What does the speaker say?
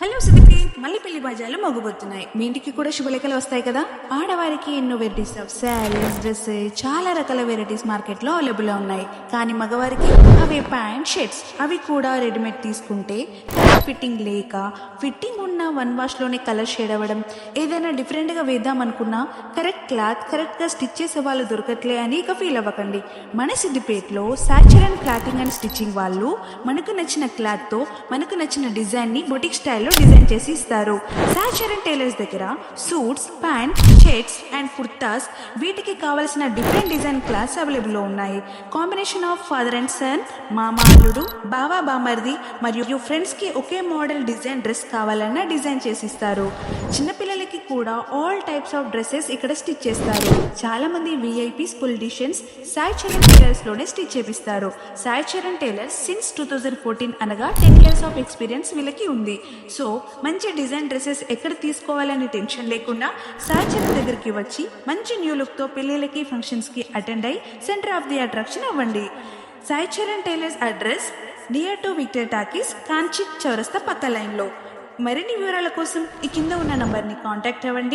Hello Sudeepti, మళ్ళీ పెళ్లి బాజాలు మోగబోతున్నాయి. మీ ఇంటికి కూడా శుభలేఖలు వస్తాయి కదా. ఆడవారికి ఎన్నో వెరైటీస్ ఆఫ్ శారీస్, డ్రెస్, చాలా రకాల వెరైటీస్ మార్కెట్లో అవైలబుల్లో ఉన్నాయి. కానీ మగవారికి అవే ప్యాంట్ షర్ట్స్, అవి కూడా రెడీమేడ్ తీసుకుంటే ఫిట్టింగ్ లేక, ఫిట్టింగ్ ఉన్న వన్ వాష్లోనే కలర్ షేడ్ అవ్వడం, ఏదైనా డిఫరెంట్గా వేద్దాం అనుకున్నా కరెక్ట్ క్లాత్ కరెక్ట్గా స్టిచ్ చేసే వాళ్ళు దొరకట్లే అని ఇక ఫీల్ అవ్వకండి. మన సిద్దిపేటలో సాచురన్ క్లాతింగ్ అండ్ స్టిచ్చింగ్ వాళ్ళు మనకు నచ్చిన క్లాత్తో మనకు నచ్చిన డిజైన్ని బొటిక్ స్టైల్లో డిజైన్ చేసి ఇస్తారు. సాచురన్ టైలర్స్ దగ్గర suits, pant, shirts and kurtas, వీటికి కావలసిన డిఫరెంట్ డిజైన్ క్లాత్స్ అవైలబుల్లో ఉన్నాయి. Combination of father and son, మామ అల్లుడు, బావా బామర్ది మరియు ఫ్రెండ్స్కి ఒకే మోడల్ డిజైన్ డ్రెస్ కావాలన్నా డిజైన్ చేసి ఇస్తారు. చిన్నపిల్లలకి కూడా ఆల్ టైప్స్ ఆఫ్ డ్రెస్సెస్ ఇక్కడ స్టిచ్ చేస్తారు. చాలా మంది VIPs, politicians Sai Charan tailors లోనే స్టిచ్ చేపిస్తారు. సాయి చరణ్ టైలర్స్ సిన్స్ 2014 అనగా 10 years ఆఫ్ ఎక్స్పీరియన్స్ వీళ్ళకి ఉంది. సో మంచి డిజైన్ డ్రెస్సెస్ ఎక్కడ తీసుకోవాలని టెన్షన్ లేకుండా సాయి చరణ్ దగ్గరికి వచ్చి మంచి న్యూ లుక్తో పెళ్ళిళ్ళకి, ఫంక్షన్స్కి అటెండ్ అయ్యి సెంటర్ ఆఫ్ ది అట్రాక్షన్ అవ్వండి. Sai Charan tailors address near to victory talkies, కాంచి చౌరస్తా పక్క లైన్లో. మరిన్ని వివరాల కోసం ఈ కింద ఉన్న నంబర్ని కాంటాక్ట్ అవ్వండి.